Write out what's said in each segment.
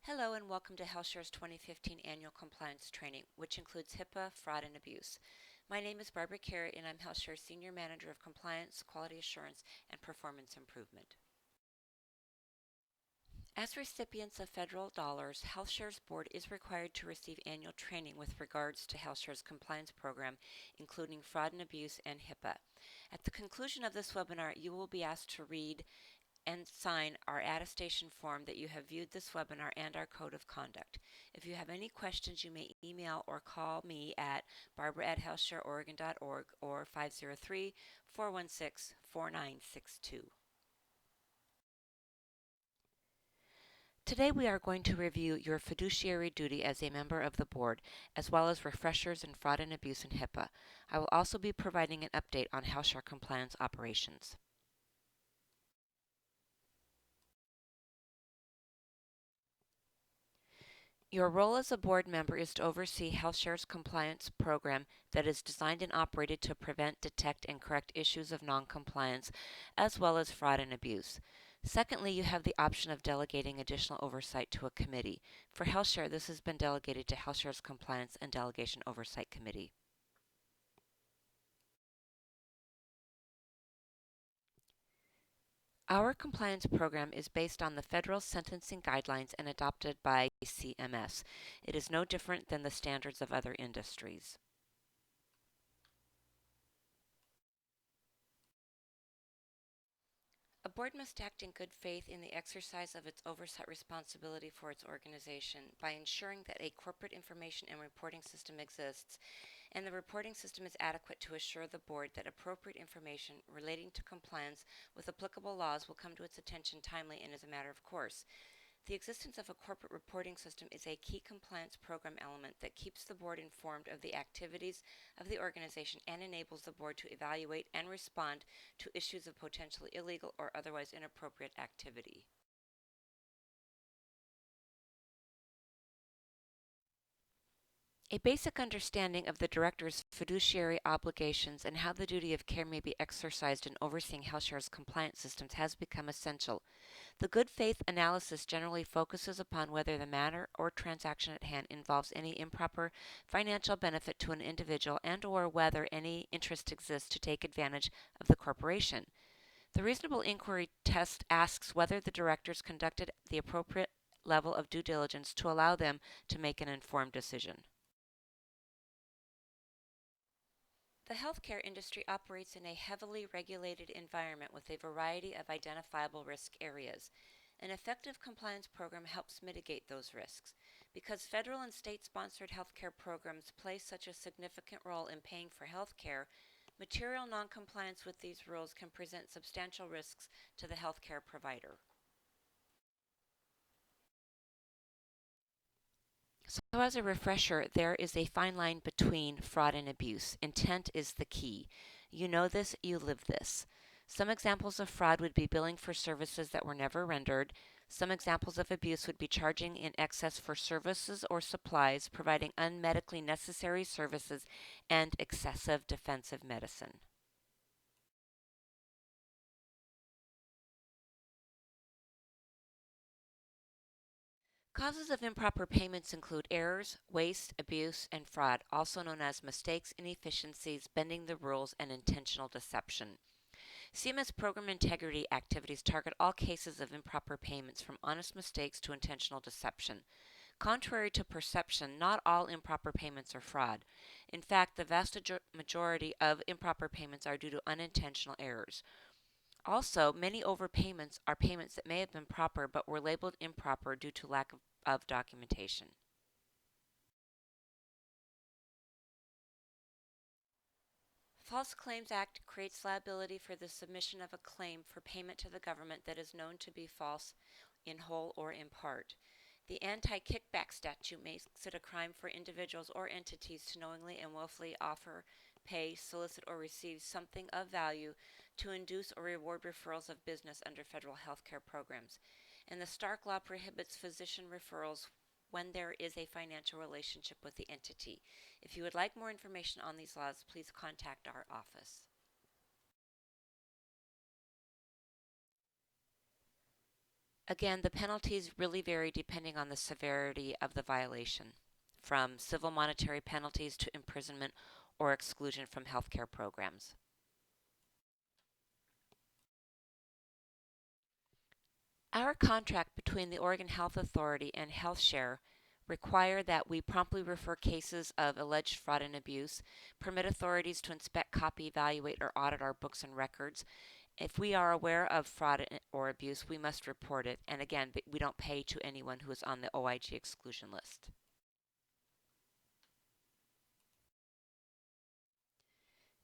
Hello and welcome to HealthShare's 2015 Annual Compliance Training, which includes HIPAA, fraud, and abuse. My name is Barbara Carey and I'm HealthShare's Senior Manager of Compliance, Quality Assurance, and Performance Improvement. As recipients of federal dollars, HealthShare's board is required to receive annual training with regards to HealthShare's compliance program, including fraud and abuse and HIPAA. At the conclusion of this webinar, you will be asked to read and sign our attestation form that you have viewed this webinar and our code of conduct. If you have any questions, you may email or call me at barbara@healthshareoregon.org or 503-416-4962. Today we are going to review your fiduciary duty as a member of the board, as well as refreshers in fraud and abuse and HIPAA. I will also be providing an update on HealthShare compliance operations. Your role as a board member is to oversee HealthShare's compliance program that is designed and operated to prevent, detect, and correct issues of noncompliance, as well as fraud and abuse. Secondly, you have the option of delegating additional oversight to a committee. For HealthShare, this has been delegated to HealthShare's Compliance and Delegation Oversight Committee. Our compliance program is based on the federal sentencing guidelines and adopted by CMS. It is no different than the standards of other industries. A board must act in good faith in the exercise of its oversight responsibility for its organization by ensuring that a corporate information and reporting system exists, and the reporting system is adequate to assure the board that appropriate information relating to compliance with applicable laws will come to its attention timely and as a matter of course. The existence of a corporate reporting system is a key compliance program element that keeps the board informed of the activities of the organization and enables the board to evaluate and respond to issues of potentially illegal or otherwise inappropriate activity. A basic understanding of the director's fiduciary obligations and how the duty of care may be exercised in overseeing HealthShare's compliance systems has become essential. The good faith analysis generally focuses upon whether the matter or transaction at hand involves any improper financial benefit to an individual and/or whether any interest exists to take advantage of the corporation. The reasonable inquiry test asks whether the directors conducted the appropriate level of due diligence to allow them to make an informed decision. The healthcare industry operates in a heavily regulated environment with a variety of identifiable risk areas. An effective compliance program helps mitigate those risks. Because federal and state-sponsored healthcare programs play such a significant role in paying for healthcare, material noncompliance with these rules can present substantial risks to the healthcare provider. So as a refresher, there is a fine line between fraud and abuse. Intent is the key. You know this, you live this. Some examples of fraud would be billing for services that were never rendered. Some examples of abuse would be charging in excess for services or supplies, providing unmedically necessary services, and excessive defensive medicine. Causes of improper payments include errors, waste, abuse, and fraud, also known as mistakes, inefficiencies, bending the rules, and intentional deception. CMS program integrity activities target all cases of improper payments, from honest mistakes to intentional deception. Contrary to perception, not all improper payments are fraud. In fact, the vast majority of improper payments are due to unintentional errors. Also, many overpayments are payments that may have been proper but were labeled improper due to lack of documentation. False Claims Act creates liability for the submission of a claim for payment to the government that is known to be false in whole or in part. The anti-kickback statute makes it a crime for individuals or entities to knowingly and willfully offer, pay, solicit, or receive something of value to induce or reward referrals of business under federal health care programs. And the Stark Law prohibits physician referrals when there is a financial relationship with the entity. If you would like more information on these laws, please contact our office. Again, the penalties really vary depending on the severity of the violation, from civil monetary penalties to imprisonment or exclusion from healthcare programs. Our contract between the Oregon Health Authority and HealthShare require that we promptly refer cases of alleged fraud and abuse, permit authorities to inspect, copy, evaluate, or audit our books and records. If we are aware of fraud or abuse, we must report it. And again, we don't pay to anyone who is on the OIG exclusion list.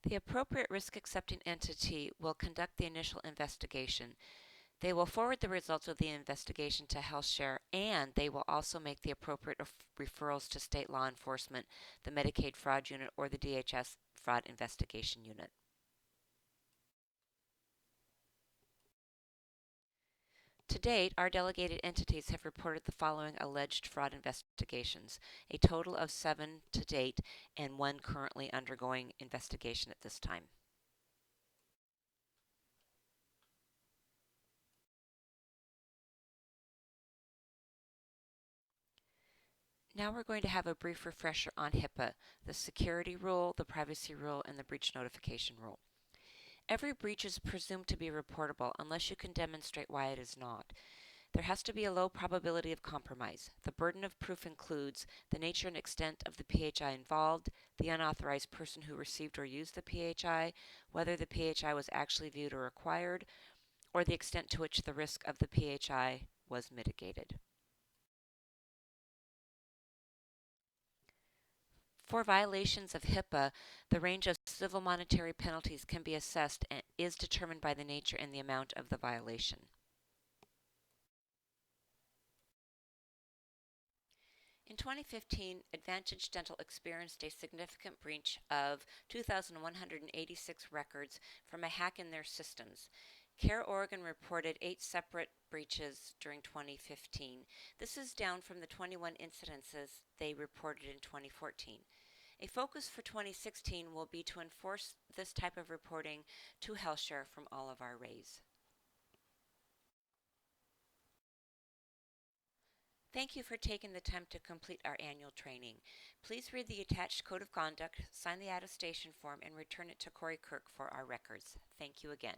The appropriate risk accepting entity will conduct the initial investigation. They will forward the results of the investigation to HealthShare, and they will also make the appropriate referrals to state law enforcement, the Medicaid Fraud Unit, or the DHS Fraud Investigation Unit. To date, our delegated entities have reported the following alleged fraud investigations, a total of 7 to date, and 1 currently undergoing investigation at this time. Now we're going to have a brief refresher on HIPAA, the security rule, the privacy rule, and the breach notification rule. Every breach is presumed to be reportable unless you can demonstrate why it is not. There has to be a low probability of compromise. The burden of proof includes the nature and extent of the PHI involved, the unauthorized person who received or used the PHI, whether the PHI was actually viewed or acquired, or the extent to which the risk of the PHI was mitigated. For violations of HIPAA, the range of civil monetary penalties can be assessed and is determined by the nature and the amount of the violation. In 2015, Advantage Dental experienced a significant breach of 2,186 records from a hack in their systems. Care Oregon reported 8 separate breaches during 2015. This is down from the 21 incidences they reported in 2014. A focus for 2016 will be to enforce this type of reporting to HealthShare from all of our RAIs. Thank you for taking the time to complete our annual training. Please read the attached Code of Conduct, sign the attestation form, and return it to Corey Kirk for our records. Thank you again.